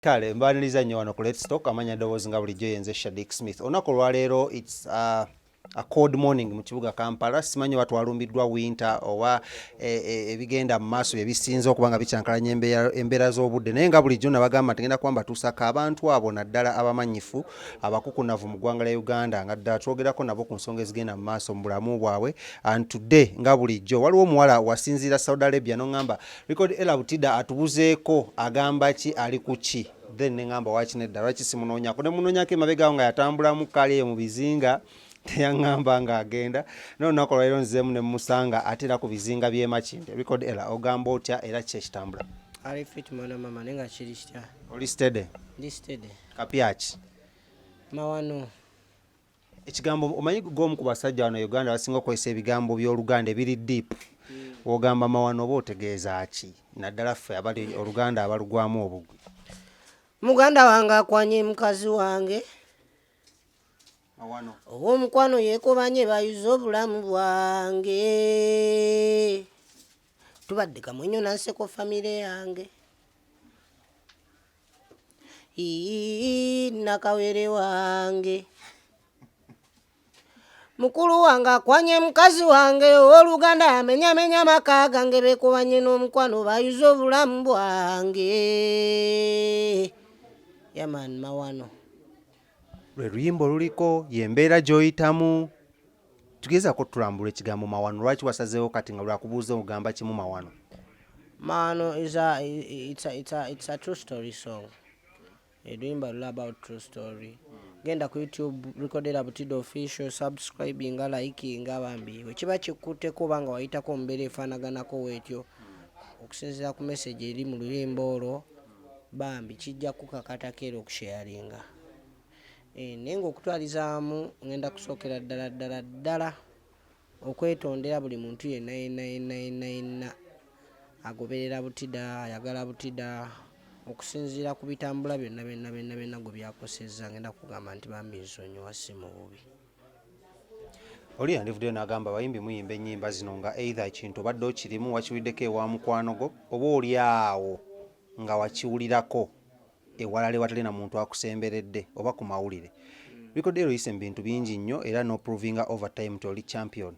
Kale mbaniriza nnyo wano ku Let's Talk amanya ddoboozi nga bulijjo yenze Shadik Smith. Olunaku olwaleero it's a cold morning mu kibuga Kampala. Simanyi oba twalumbiddwa winter oba ebigenda mu maaso bye bisinze okuba nga bikyankalanya embeera z'obudde, naye nga bulijjo nabagamba tugenda kuba mbatuusako abantu abo naddala abamanyifu abakukunavu mu ggwanga lya Uganda nga ddala twogerako nabo ku nsonga ezigenda mu maaso mu bulamu bwabwe. And today nga bulijjo waliwo omuwala wasinziira Saudi Arabia n'ongamba record Ella Butida atubuzeeko agamba ki ali ku ki. Then ngamba wakinedda lwaki simunoonyako ne munoonyako emabega nga yatambulamu kali eyo mu bizinga teyangamba nga agenda n'olunaku olwaleero nzemu ne musanga atera ku bizinga by'e Makindye. Record Ella ogamba otya era ki ekitambula? Ali fit mwana mama nenga kiri kitya. Oli steady? Ndi steady. Kapyaki? Mawano. Ekigambo omanyi g'omu ku basajja wano Uganda basinga okozesa ebigambo by'Oluganda ebiri deep. Ogamba mawano oba otegeeza ki? Naddala ffe abali Oluganda abalugwamu obugwi. Muganda wange akwanye mukazi wange. Mawano. Omukwano yeekobanye bayuza obulamu bwange. Tubadde kamwenyo nanseko famire yange. Nakawere wange. Mukulu wange akwanye mukazi wange Oluganda amenyamenya maka gange beekobanye n'omukwano bayuza obulamu bwange. Yaman mawano. Lwe luyimba luliko yembeera gy'oyitamu. Tugezaako tulambula ekigambo mawano. Lwaki wasazeewo kati nga lwakubuuza ogamba kimu mawano? Mawano it's a true story song. Luyimba lula about true story. Genda ku YouTube Record Ella Butida official, subscribing nga liking bambi. Wekiba kikutteko oba nga wayitako mbeera efaanaganako weetyo okusinziira ku message eri mu luyimba olwo bambi kijja kukakatako era okusharinga. Naye ng'okutwalizaamu ngenda kusookera ddala okwetondera buli muntu yenna agoberera Butida, ayagala Butida okusinziira ku bitambula byonna gwe byakosezza. Ngenda kugamba nti bambi nsonyiwa si mu bubi. Oli yandivuddeyo n'agamba abayimbi muyimba ennyimba zino nga either ekintu obadde okirimu wakiwuliddeko ewa mukwano gwo oba oli awo nga wakiwulirako ewalala ewatali na muntu akusemberedde oba ku mawulire. Record Ella oyise mu bintu bingi nnyo era n'oprovinga over time nti oli champion.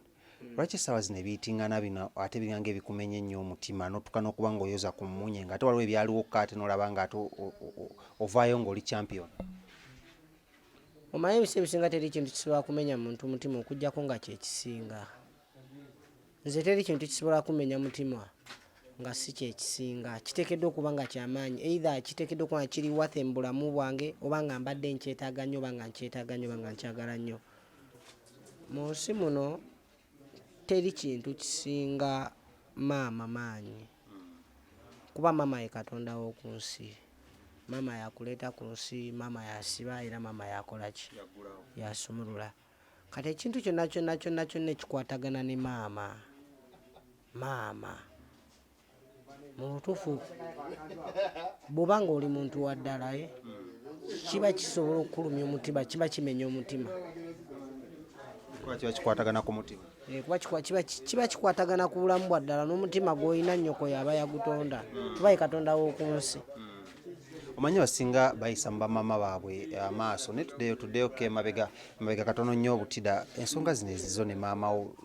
Lwaki essaawa zino ebiyitingana bino ate biranga ebikumenya ennyo omutima n'otuuka n'okuba ng'oyoza ku mmunye ng'ate waliwo ebyaliwokka ate n'olaba ng'ate ovaayo ng'oli champion? Omanyi ebisa ebisinga teri kintu kisobola kumenya muntu mutima okuggyako nga kyekisinga. Nze teri kintu kisobola kumenya mutima nga si kyekisinga. Kiteekeddwa okuba nga kyamaanyi, either kiteekeddwa okuba nga kiri wathe mu bulamu bwange oba nga mbadde nkyetaaga nnyo oba nga nkyetaaga nnyo oba nga nkyagala nnyo. Mu nsi muno teri kintu kisinga maama maanyi, kuba maama ye Katonda w'oku nsi. Maama yakuleeta ku nsi, maama yasiba era maama yakola ki? Yasumulula. Kati ekintu kyonna ekikwatagana ne maama mu butuufu bw'oba ng'oli muntu wa ddala kiba kisobola okukulumya omutima, kiba kimenya omutima. Kuba kiba kikwatagana ku mutima. Kuba kiba kikwatagana ku bulamu bwa ddala n'omutima gw'olina nnyoko yaba yagutonda. Kuba ye Katonda w'oku nsi. Omanyi basinga bayisa mu bamaama baabwe amaaso naye tuddeyo emabega katono nnyo Butida. Ensonga zino ezizo ne maama wo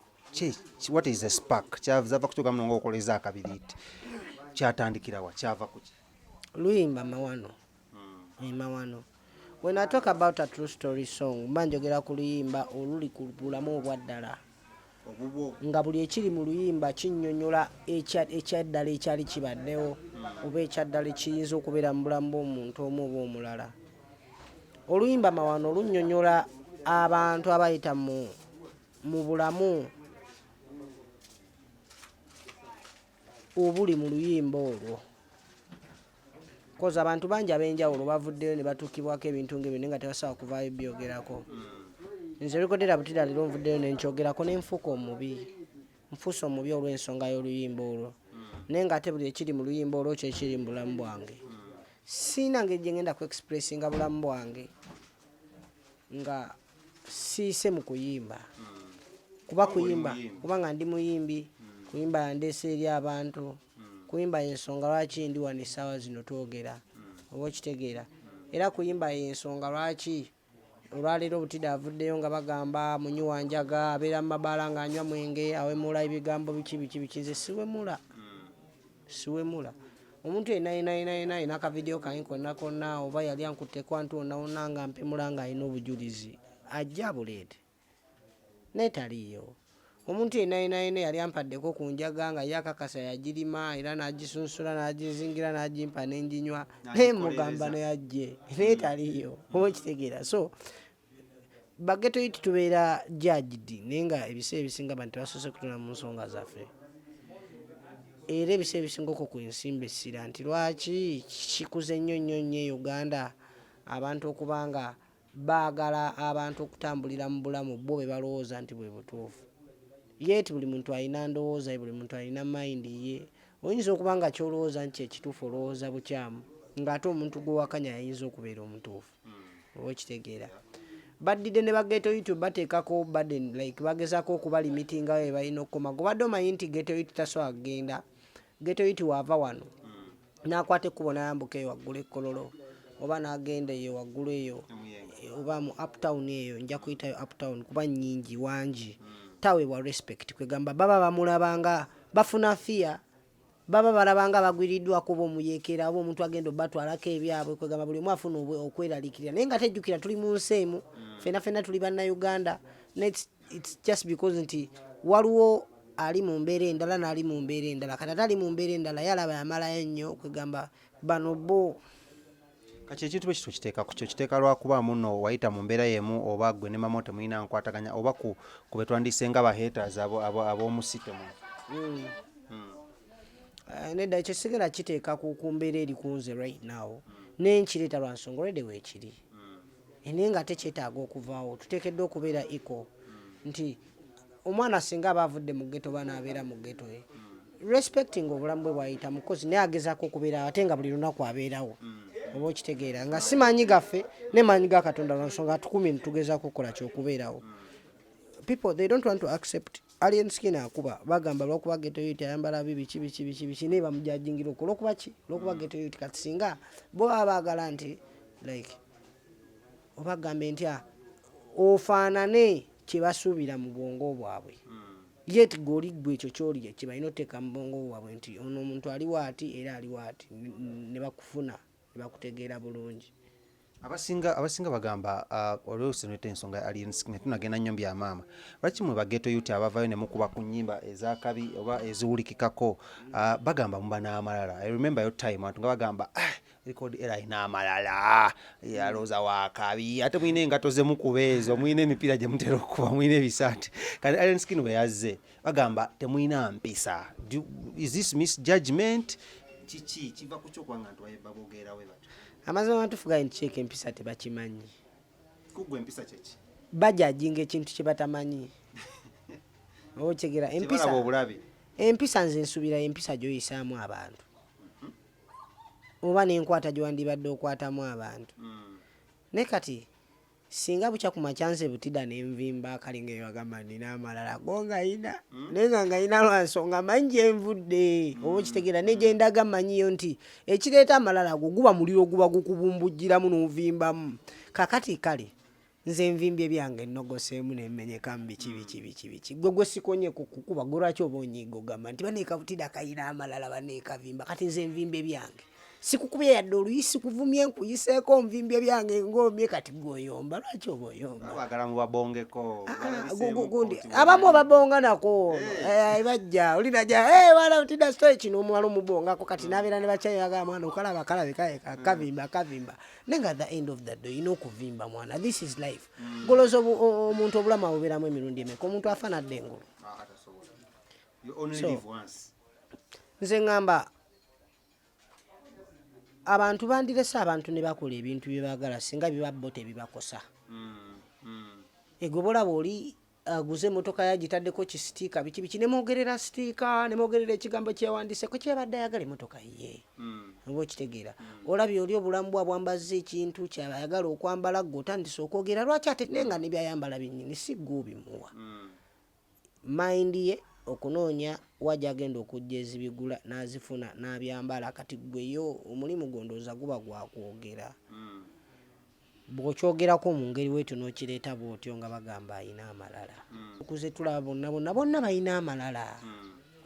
what is the spark? Kyava kutuuka muno ng'okoleza akabiriiti. Kyatandikira wa? Kyava ku ki? Luyimba mawano. Mawano. When I talk about a true story song, mba njogera ku luyimba oluli ku bulamu obwa ddala. Nga buli ekiri mu luyimba kinnyonnyola ekyaddala ekyali kibaddewo oba ekyaddala ekiyinza okubeera mu bulamu bw'omuntu omu oba omulala. Oluyimba mawano lunnyonnyola abantu abayita mu bulamu obuli mu luyimba olwo. Koza abantu bangi ab'enjawulo bavuddeyo ne batuukibwako ebintu ng'ebyo nga tebasobola kuvaayo byogerako. Nze Record Ella Butida leero nvuddeyo ne nkyogerako ne nfuuka omubi. Nfuuse omubi olw'ensonga y'oluyimba olwo. Naye ng'ate buli ekiri mu luyimba olwo kye kiri mu bulamu bwange. Siina ngeri gye ngenda ku expressinga bulamu bwange nga siise mu kuyimba. Kuba nga ndi muyimbi, kuyimba yandeese eri abantu, kuyimba ensonga lwaki ndi wano essaawa zino twogera. oba okitegeera era kuyimba ensonga lwaki olwaleero Butida avuddeyo nga bagamba munyi wanjaga abeera mu mabaala ng'anywa mwenge awemula ebigambo biki nze siwemula omuntu yenna akavidiyo kange konna oba yali ankutte kwantu onna nga mpemula ng'alina obujulizi ajja buleete netaliyo omuntu yenna yali ampaddeko ku njaga nga yakakasa yagirima era n'agisunsula n'agizingira n'agimpa n'enjinywa mugamba neyajje netaliyo oba okitegeera so bageto yiti tubeera judged naye nga ebiseera ebisinga abantu tebasoose kutuna mu nsonga zaffe era ebiseera ebisinga okwo ku nsimba essira nti lwaki kikuze nnyo Uganda abantu okuba nga baagala abantu okutambulira mu bulamu bo be balowooza nti bwe butuufu yeti buli muntu alina ndowooza ye buli muntu alina mayindi ye oyinza okuba nga kyolowooza nti ekituufu olowooza bukyamu ng'ate omuntu gwewakanya yayinza okubeera omutuufu oba okitegeera baddide ne bageto YouTube bateekako burden like bagezaako okuba limitinga we balina okukoma gobadde omanyi nti geto YouTube tasobola kugenda geto YouTube waava wano n'akwata ekkubo n'ayambuka eyo waggulu ekkololo oba n'agenda eyo waggulu eyo oba mu uptown eyo nja kuyitayo uptown kuba nnyingi wangi taweebwa respect kwegamba baba bamulabanga bafuna fiya baba balabanga bagwiriddwako oba omuyeekera oba omuntu agenda obatwalako ebyabwe kwegamba buli omu afuna okweraliikirira naye nga tejjukira tuli mu nsi emu fenna tuli bannayuganda it's just because nti waliwo ali mu mbeera endala n'ali mu mbeera endala kati ate ali mu mbeera endala yalaba yamalayo nnyo kwegamba bano bo kati ekintu bwe kito kiteeka ku kyo kiteeka lwakubaamu nno wayita mu mbeera yemu oba gwe ne mama temulina nkwataganya oba ku be twandise nga bahaters ab'omusitemu nedda ekyo sigenda kiteeka ku mbeera eri kunze right now nenkireeta lwa nsonga olwedde weekiri naye nga tekyetaaga okuvaawo tuteekeddwa okubeera equal nti omwana singa aba avudde mu ghetto oba n'abeera mu ghetto respecting obulamu bwe bwayita mukozi naye agezaako okubeera ate nga buli lunaku abeerawo oba okitegeera nga si maanyi gaffe ne maanyi ga Katonda lwa nsonga atukumi nitugezaako okukola kyokubeerawo people they don't want to accept alien skin akuba bagamba lwokuba ghetto youth ayambala biki naye bamujajingira olwokuba ki olwokuba ghetto youth kati singa bo baagala nti like obagambe nti ofaanane kye basuubira mu bwongo bwabwe yet goli gwe ekyo kyoli kye balina oteeka mu bwongo bwabwe nti ono omuntu aliwo ati era aliwo ati ne bakufuna ne bakutegeera bulungi abasinga bagamba olwoseneta ensonga alien skin tunagenda nnyo byamaama lwaki mwe bageto youth abavayo ne mukuba ku nnyimba ezakabi oba eziwulikikako bagamba muba n'amalala I remember your time abantu nga bagamba record era ina amalala yalooza wakabi ate mwine engato ze mukuba ezo mwine emipiira gye mutera okuba mwine ebisaati kati alien skin bwe yazze bagamba temwina mpisa is this misjudgment kiki kiva ku kyo kubanga nti baboogera we bato amazima amatuufu gali nti kyeka empisa tebakimanyi kugwa empisa kyeki bajajinga ekintu kye batamanyi okitegeera empisa nze nsubira empisa gy'oyisaamu abantu oba n'enkwata gy'owandibadde okwatamu abantu ne kati singa bukya ku makyanze Butida n'envimba akalinga ebagamba nina amalala go ngayina naye nga ngayina lwa nsonga manyi gyenvudde oba okitegeera ne gyendaga mmanyiyo nti ekireeta amalala go guba muliro guba gukubumbujjiramu n'ovimbamu kakati kale nze envimbye byange nnogoseemu nemmenyekamu biki gwe sikonye kukuba gwe lwaki oba onyiiga ogamba nti baneeka Butida kayina amalala baneeka vimba kati nze envimbye byange sikukubye yadde oluyisi kuvumye nkuyiseeko nvimbye byange ng'omye kati gwoyomba lwaki oba oyomba bagala mubabongeko gundi abamu babonga nako bajja olinaja wala Butida story kino omuwala omubongako kati nabeera ne bakyayo yaga mwana okalaba kalabe kavimba nenga at the end of the day olina okuvimba mwana this is life goloza omuntu obulamu abubeeramu emirundi emeka omuntu afanadde engulu nze ngamba abantu bandirese abantu ne bakola ebintu bye baagala singa bibabbo tebibakosa egwe bolaba oli aguze emmotoka yagitaddeko kisitiika biki ne mwogerera sitiika ne mwogerera ekigambo kyewandiseko kyebadde ayagala emmotoka ye oba okitegeera olabye oli obulamu bwabwambazza ekintu kyabayagala okwambala gwe otandise okwogera lwaki ate nenga ne byayambala binnyini si gwe obimuwa mayindi ye okunoonya wajja agenda okujja ezibigula n'azifuna n'abyambala kati gweyo omulimu gondooza guba gwakwogera bw'okyogerako mu ngeri wetu n'okireeta bw'otyo nga bagamba ayina amalala okuze tulaba bonna balina amalala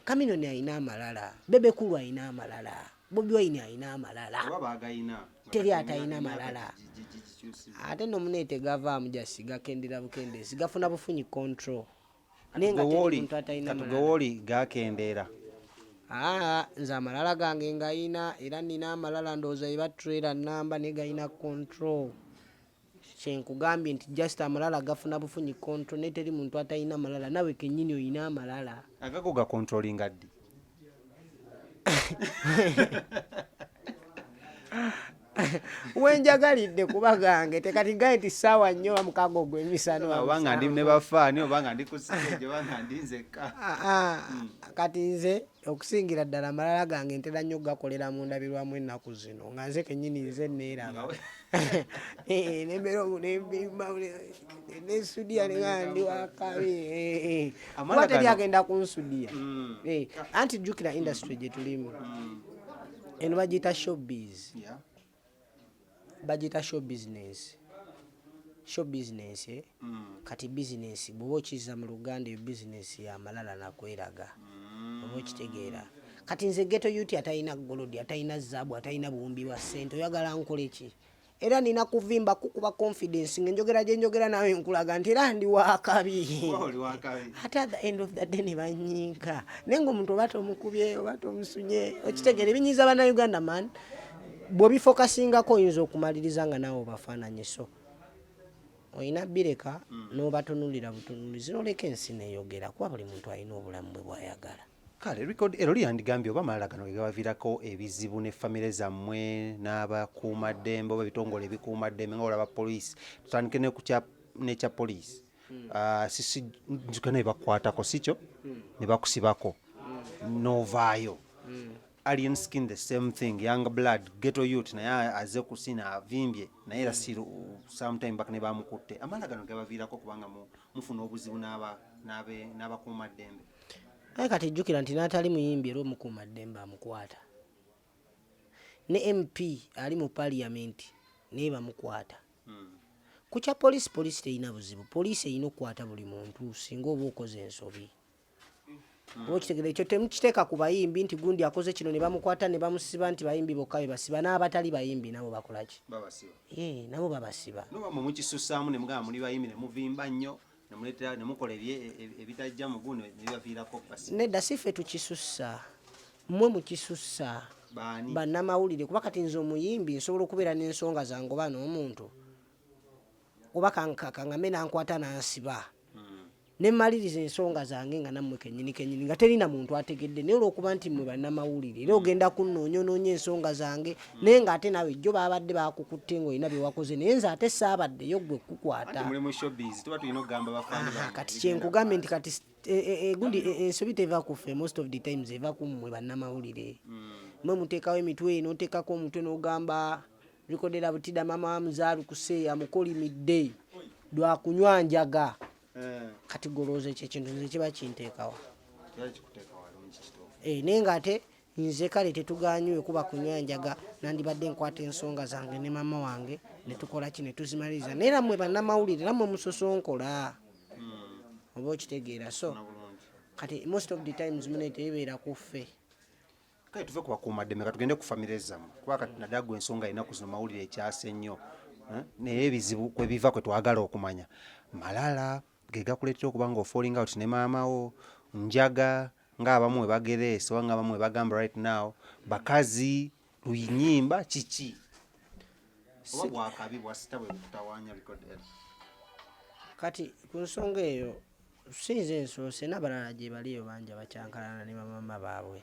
Kaminoni ayina amalala Bebekulu ayina amalala Bobi Wine ayina amalala teri atayina malala ate nomuneete gavaamu jasiga kendera bukendesi gafuna bufunyi control nenga teri muntu atayina malala woli gakendeera nze amalala gange ngayina era nina amalala ndowooza eba trailer namba ne gayina control kyenkugambye nti just amalala gafuna bufunyi control ne teri muntu atayina malala nawe kennyini oyina amalala agago ga controlling ddi wenjagalidde kuba gange tekati gaye nti ssaawa nnyo mukago gwemisano obanga ndi ne bafaani obanga ndi ku stage obanga ndi nzekka kati nze okusingira ddala amalala gange ntera nnyo gakolera mu ndabirwamu ennaku zino nga nze kennyini nze neeraba nesudia nengandi wakabi kuba teri agenda kunsudia anti jjukira industry gye tulimu eno bagiyita showbiz bagiyita show business kati business bw'oba okizza mu Luganda eyo business y'amalala nakweraga oba okitegeera kati nze ghetto youth atalina golodi atalina zaabu atalina buwumbi bwa ssente oyagala nkole ki era nina kuvimba kukuba confidence ngenjogera gye njogera nawe nkulaga nti era ndi wakabi ate at the end of the day ne banyiika naye ng'omuntu oba tomukubye oba tomusunye okitegeera ebinyiiza bannayuganda man bw'obifokasingako oyinza okumaliriza nga naawe obafaananye so olina bireka n'obatunulira butunulizi n'oleka ensi neeyogera kuba buli muntu alina obulamu bwe bw'ayagala kale record ero lyandigambye oba amalala gano gegabaviirako ebizibu ne famire zammwe n'abakuumaddembe oba ebitongole ebikuumaddembe nga olaba poliisi tutandike nekya poliisi njuka ne bakwatako sikyo ne bakusibako novaayo alien skin the same thing young blood ghetto youth naye aze kusina avimbye naye era siru sometime back ne bamukutte amalala gano gebaviirako kubanga mufuna obuzibu n'abakuumaddembe aye kati jjukira nti n'atali muyimbi era omukuumaddembe amukwata ne MP ali mu parliament naye bamukwata ku kya poliisi terina buzibu poliisi erina okukwata buli muntu singa oba okoze ensobi oba okitegera ekyo temukiteeka ku bayimbi nti gundi akoze kino ne bamukwata ne bamusiba nti bayimbi bokka be basiba n'abatali bayimbi nabo bakolaki nabo babasiba noba mukisussaamu ne mugamba muli bayimbi ne muvimba nnyo ne mukola ebitajja mu guno ne bibaviirako basiba nedda si ffe tukisussa mmwe mukisussa bannamawulire kuba kati nze omuyimbi nsobola okubeera n'ensonga zange oba n'omuntu oba kangambe nankwata nansiba nemmaliriza ensonga zange nga nammwe kennyini nga terina muntu ategedde naye olwokuba nti mmwe bannamawulire era ogenda kunnoonya ensonga zange naye ng'ate nawe jjo babadde bakukutte ng'olina bye wakoze naye nze ate saabaddeyo gwe kukwata kati kyenkugambye nti kati gundi ensobi teva ku ffe most of the times eva ku mmwe bannamawulire mmwe muteekawo emitwe n'oteekako omutwe n'ogamba likodera Butida mama wa muzaalu kuseeya mukolimidde lwakunywa njaga kati golooza ekyo ekintu nze kiba kinteekawa naye ng'ate nze kale tetuganywe kuba kunywa njaga nandibadde nkwata ensonga zange ne mama wange ne tukola ki ne tuzimaliriza naye nammwe bannamawulire nammwe musosonkola oba okitegeera so kati most of the times mune tebeera ku ffe kale tuve ku bakuumaddembe katugende ku famire zammwe kuba kati naddala gwe ensonga erinaku zino mawulire ekyase nnyo naye ebizibu kwe biva kwe twagala okumanya malala ge gakuleetera okuba nga ofalling out ne maamawo njaga ng'abamu we bagereese oba ng'abamu we bagamba right now bakazi luyinyimba kiki oba bwakabi bwasita bwe butawaanya bikodera kati ku nsonga eyo sinze ensoose n'abalala gye baliyo banja bakyankalana ne bamama baabwe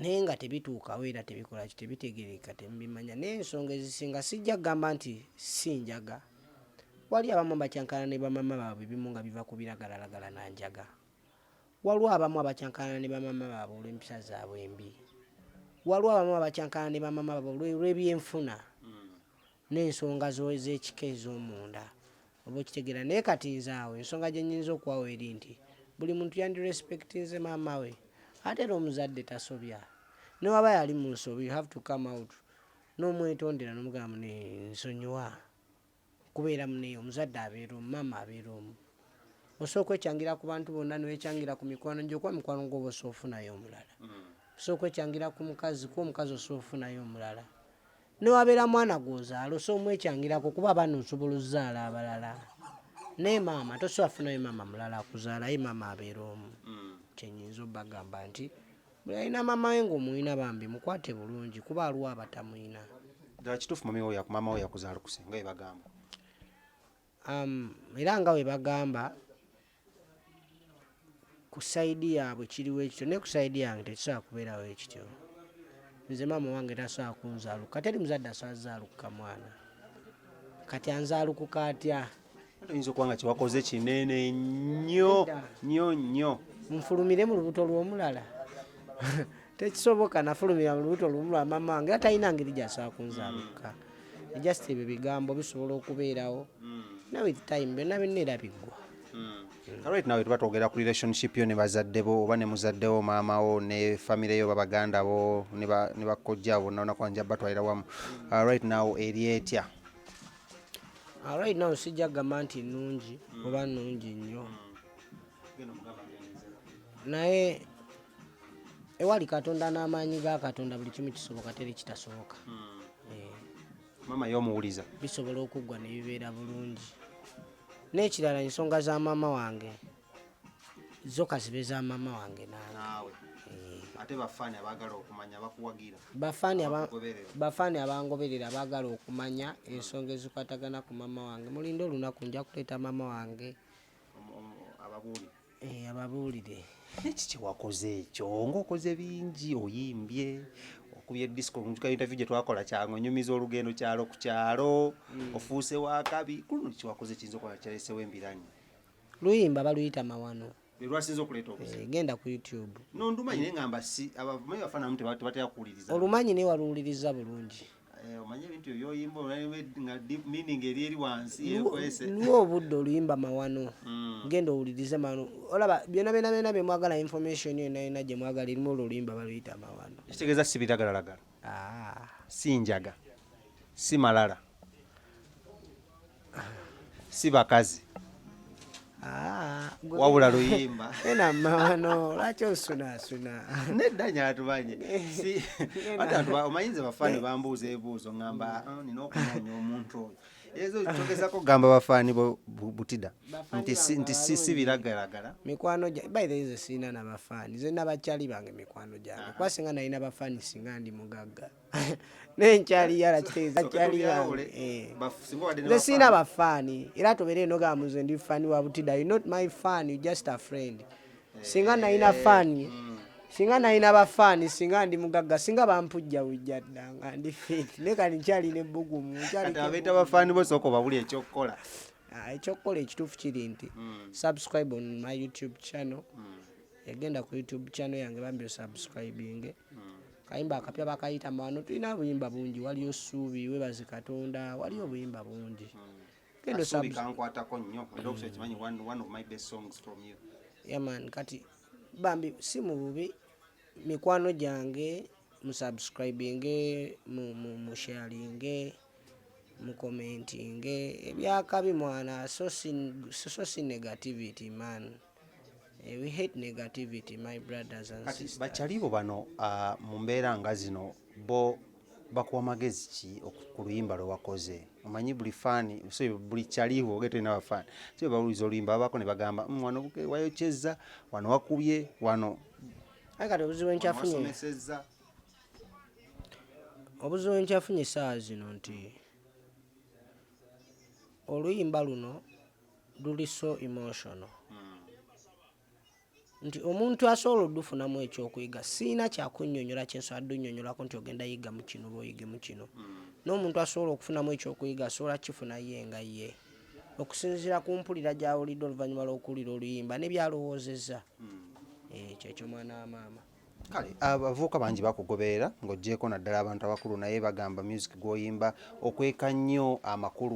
naye nga tebituukawo era tebikola ki tebitegereka tembimanya naye ensonga ezisinga sijja kugamba nti si njaga wali abamu abakyankalana ne bamama baabwe ebimu nga biva ku biragalalagala nanjaga waliwo abamu abakyankalana ne bamama baabwe olw'empisa zaabwe embi waliwo abamu abakyankalana ne bamama baabwe olw'ebyenfuna n'ensonga z'ekika ez'omunda oba okitegeera naye kati nze awo ensonga gye nnyinza okuwawo eri nti buli muntu yandirespectinze maama we ate era omuzadde tasobya newaba yali mu nsobi you have to come out n'omwetondera n'omugamba nsonyiwa kubeera muneyo omuzadde abeera omu maama abeera omu osooka okwecangira ku bantu bonna niwechangira ku mikwano gyokuba mikwano gwoba osobola ofunayo omulala osooka okwecangira ku mukazi kuba omukazi osobola ofunayo omulala newabeera mwana gwozaala osobola omwechangirako kuba abaana osobola ozaala abalala naye maama tosobola funayo maama mulala akuzaala ye maama abeera omu kyenyinza obagamba nti buli alina maama we ng'omulina bambi mukwate bulungi kuba aliwo abatamulina ddala kituufu maama we yakuzaala kusinga we bagamba era nga we bagamba ku saidi yaabwe kiriwo ekityo naye ku saidi yange tekisobola kubeerawo ekityo nze maama wange tasobola kunzaaluka kati eri muzadde asobola zaaluka mwana kati anzaalukuka atya oyinza okuba nga kyewakoze kinene nnyo nnyo nnyo nfulumire mu lubuto lw'omulala tekisoboka nafulumira mu lubuto lw'omulala maama wange era talina ngeri gyasobola kunzaaluka just ebyo bigambo bisobola okubeerawo na with time byonna byonna era biggwa right now tuba twogera ku relationship yo ne bazadde bo oba ne muzadde wo maama wo ne famire yo babaganda bo ne bakojja bonna onakwanja batwalira wamu right now eri etya right now sijja kugamba nti nnungi oba nnungi nnyo naye ewali katonda n'amaanyi ga katonda buli kimu kisoboka teri kitasoboka maama y'omuwuliza bisobola okuggwa ne bibeera bulungi n'ekirala ensonga za maama wange zokka zibe za maama wange naawe ate bafaani abaagala okumanya bakuwagira bafaani abangoberera abaagala okumanya ensonga ezikwatagana ku maama wange mulinde olunaku nja kuleeta maama wange ababuulire neki kyewakoze ekyo ng'okoze bingi oyimbye okubye disco njuka interview gye twakola kyangu onyumiza olugendo kyalo ku kyalo ofuuse wakabi kuno kiwakoze kiyinza okuba kyalesewo embiranye luyimba baluyita mawano lwasinza okuleeta obuzibu genda ku YouTube nondumanyi naye ngamba si abamanyi bafaanamu tebatera kuwuliriza olumanyi naye waluwuliriza bulungi omanye ebintu ebyoyimba nga meaning eri wansi ekwese luwa obudde oluyimba mawano genda owulirize mawano olaba byonna byemwagala information yonna gye mwagala erimu oluyimba baluyita mawano ekitegeeza si biragalalagala si njaga si malala si bakazi wabula luyimba ena mawano lwaki osunasuna nedda nyatumanye omayinza bafaani bambuuza ebibuuzo ngamba nina okunoonya omuntu oyo ezo togezako kugamba bafaani Butida nti si biragalagala mikwano baithe siina nabafaani ze nabakyali bange mikwano gyange kuba singa nalina bafaani singa ndi mugagga nenkyali yala kitegeeza kyali yange nze siina bafaani era tobeere eno gamba nze ndi faani wa Butida you not my fan you just a friend singa nalina faani singa nalina bafaani singa ndi mugagga singa bampujja bujja dda nga ndi fit naye kati nkyalina ebbugumu abeeta bafaani bosooka babuli ekyokukola ekyokukola ekituufu kiri nti subscribe on my YouTube channel yagenda ku YouTube channel yange bambi osubscribinge kayimba akapya bakayita mawano tulina obuyimba bungi waliyo Ssuubi webaze Katonda waliyo obuyimba bungi genda kankwatako nnyo era okusa ekimanyi one of my best songs from you yaman kati bambi si mu bubi mikwano gyange musubscribinge musharinge mukomentinge ebyakabi mwana so si negativity man we hate negativity my brothers and sisters bakyalibo bano mu mbeera nga zino bo bakuwa magezi ki ku luyimba lwe wakoze omanyi buli faani so buli kyaliwo ogete na bafaani so bawuliza oluyimba babako ne bagamba wano wayokyeza wano wakubye wano kati obuzibu enkyafunye essaawa zino nti oluyimba luno luli so emotional nti omuntu asobola odufunamu ekyokuyiga siina kyakunnyonnyola kyensobola dunnyonnyolako nti ogenda yiga mu kino boyige mu kino n'omuntu asobola okufunamu ekyokuyiga asobola kifuna ye nga ye okusinziira ku mpulira gy'awulidde oluvannyuma lw'okuwulira oluyimba ne byalowoozezza kyekyo mwana wa maama kale abavubuka bangi bakugoberera ng'oggyeko naddala abantu abakulu naye bagamba music gw'oyimba okweka nnyo amakulu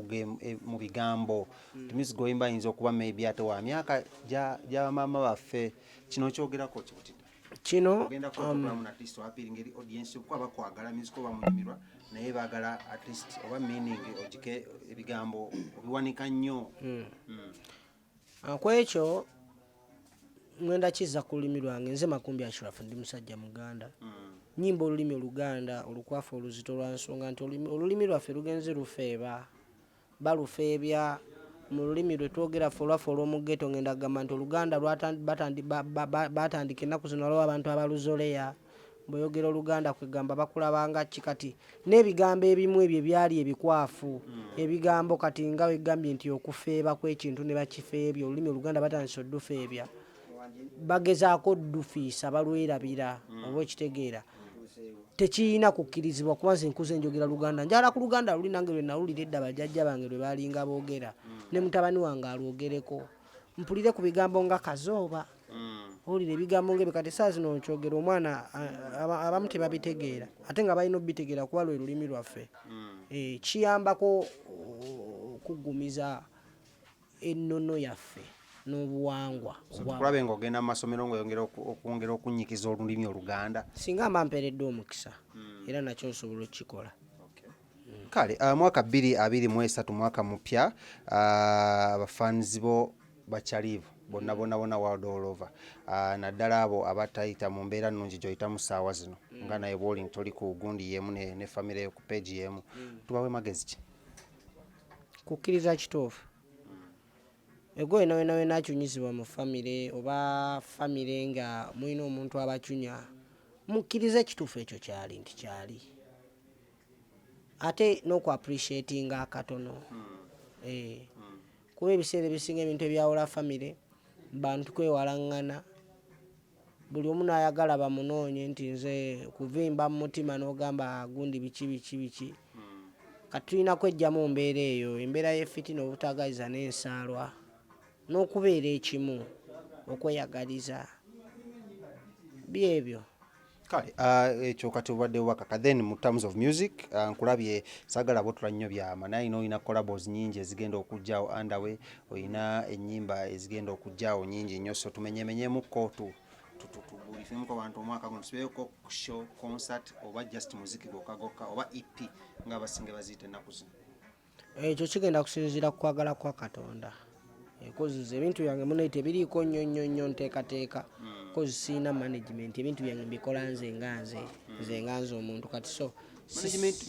mu bigambo music gw'oyimba ayinza okuba maybe ate wa myaka gya maama baffe kino kyogerako kibutidde kino ogenda kulamu at least wapiri ngeri audience kuba bakwagala music oba munyumirwa naye baagala at least oba meaning ogike ebigambo obiwanika nnyo kwekyo ngenda kiza ku lulimi lwange nze Makumbi Ashrafu ndi musajja Muganda nyimba olulimi Oluganda olukwafu oluzito lwa nsonga nti olulimi lwaffe lugenze lufeeba balufeebya mu lulimi lwe twogera ffe olwaffe olw'omugeto ngenda kugamba nti Oluganda batandika ennaku zino waliwo abantu abaluzoleya bweyogera Oluganda kwegamba bakulabanga ki kati n'ebigambo ebimu ebyo byali ebikwafu ebigambo kati nga wegambye nti okufeeba kw'ekintu ne bakifeebya olulimi Oluganda batandise oddufeebya bagezaako dufiisa balwerabira oba ekitegeera tekiyina kukkirizibwa kuba nze nkuze njogera Luganda njala ku Luganda luli nange lwe nawulira edda bajjajja bange lwe balinga boogera ne mutabani wange alwogereko mpulire ku bigambo nga kazooba owulira ebigambo ng'ebyo kati saa zino nkyogera omwana abamu tebabitegeera ate nga balina obitegeera kuba lwe lulimi lwaffe kiyambako okuggumiza ennono yaffe n'obuwangwa tukulabe ng'ogenda mu masomero ng'oyongera okunyikiza olulimi Oluganda singa mba mpeereddwa omukisa era nakyo nsobola okukikola kale mwaka 2023 mwaka mupya abafaanizi bo bakyaliivu bonna world all over naddala abo abatayita mu mbeera nnungi gy'oyitamu ssaawa zino nga naye bwoli toli ku gundi yemu ne famire yo ku page yemu tubawe magezi ki kukkiriza kituufu ego wena akyunyizibwa mu famire oba famire nga mulina omuntu abakyunya mukkirize ekituufu ekyo kyali nti kyali ate n'oku appreciatinga akatono kuba ebiseera ebisinga ebintu ebyawola famire bantu kwewalaŋŋana buli omu n'ayagala bamunoonye nti nze kuvimba mu mutima n'ogamba gundi biki kati tulina kwejjamu mbeera eyo embeera y'effitina obutagaliza n'ensaalwa n'okubeera ekimu okweyagaliza byebyo kale ekyo kati obadde wakaka then mu terms of music nkulabye sagala botula nnyo byama naye ino olina collabos nyingi ezigenda okujjaawo underway olina ennyimba ezigenda okujjaawo nyingi nnyo so tumenyemenyemukko tubulifemuko abantu omwaka guno tusibeeko show concert oba just muziki gokka oba EP nga abasinga baziyita ennaku zino ekyo kigenda kusinziira ku kwagala kwa Katonda kozi ebintu byange munaite biriiko nnyo nteekateeka kozi siina management ebintu byange mbikola nze nganze omuntu kati so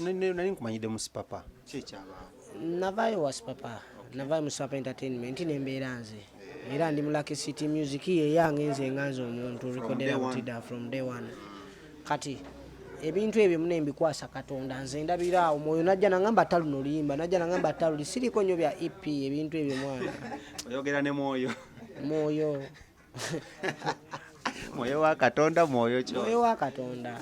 nali nkumanyidde mu Sipapa kyekyabaawo navaayo wa Sipapa navaayo mu Sipapa entertainment nembeera nze era ndi mu Lucky City Music yeyange nze nganze omuntu recordera Butida from day one kati ebintu ebyo mune mbikwasa Katonda nze ndabira awo mwoyo najja nangamba taluno luyimba najja nangamba taluli siriko nnyo bya EP ebintu ebyo mwana oyogera ne mwoyo mwoyo wa Katonda mwoyo wa Katonda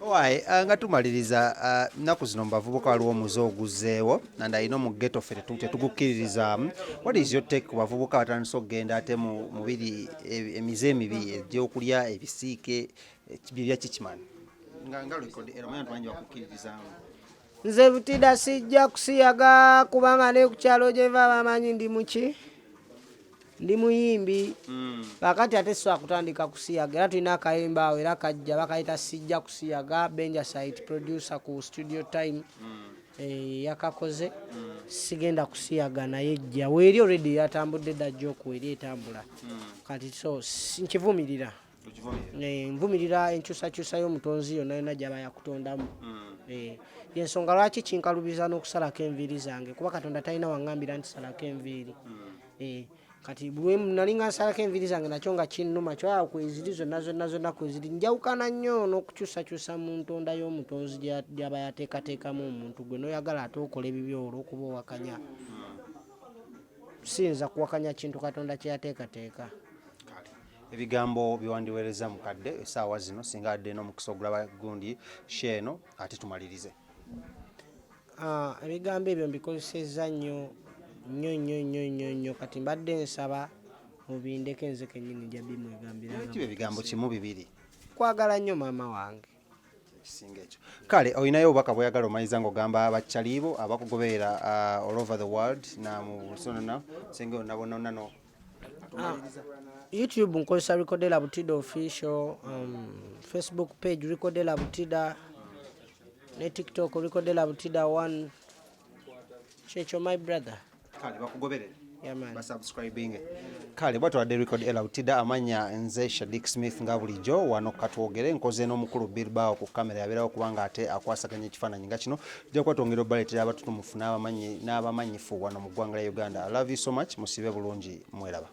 Owaye nga tumaliriza nnaku zino bavubuka waliwo omuze oguzzeewo nanda ino mu ghetto ffe tetugukkiririzaamu what is your take ku bavubuka batandise okugenda ate mu mubiri emize emibi egyokulya ebisiike bibya kikimani nga rekodi era manya tubanji bakukkiririzaamu nze Butida sijja kusiyaga kubanga ne ku kyalo gyeva bamanyi ndi muki ndi muyimbi kakati ate so akutandika kusiyaga era tulina akayimba awo era kajja bakayita sijja kusiyaga Benja site producer ku studio time yakakoze sigenda kusiyaga naye jja weeri already yatambudde dajja okuweri etambula kati so nkivumirira nvumirira enkyusakyusa y'omutonzi yonna yonna gyaba yakutondamu yensonga lwaki kinkalubiza n'okusalako enviiri zange kuba Katonda talina waŋŋambira nti salako enviiri kati bwe nalinga nsalako enviiri zange nakyo nga kinnuma kyo kweziri zonna kweziri njawukana nnyo n'okukyusakyusa mu ntonda y'omutonzi gyaba yateekateekamu omuntu gwe n'oyagala ate okola ebibyo olw'okuba owakanya siyinza kuwakanya kintu Katonda kye yateekateeka ebigambo byewandiweereza mukadde essaawa zino singa adde n'omukisa ogulaba gundi sheeno ate tumalirize ebigambo ebyo mbikozesezza nnyo kati mbadde nsaba mubindeke nze kennyini nja bimwegambira kiba ebigambo kimu bibiri kwagala nnyo maama wange ekisinga ekyo kale olinayo obubaka bweyagala omaliriza ng'ogamba abakyalibo abakugoberera all over the world na mu busonona senge nabonona no YouTube nkozesa Recordera Butida official, Facebook page Recordera Butida, ne TikTok Recordera Butida 1. Checho my brother. kale bakugoberera Yeah man. basubscribing kale bwatwadde Recordera Butida amanya nze Shadik Smith nga bulijjo wano katwogere nkoze n'omukulu Bilbao ku kamera yabeerawo kubanga ate akwasaganya ekifaananyi nga kino jja kwatwongera obbaletera abatutumufu n'abamanyifu wano mu ggwanga lya Uganda. I love you so much musibe bulungi mweraba.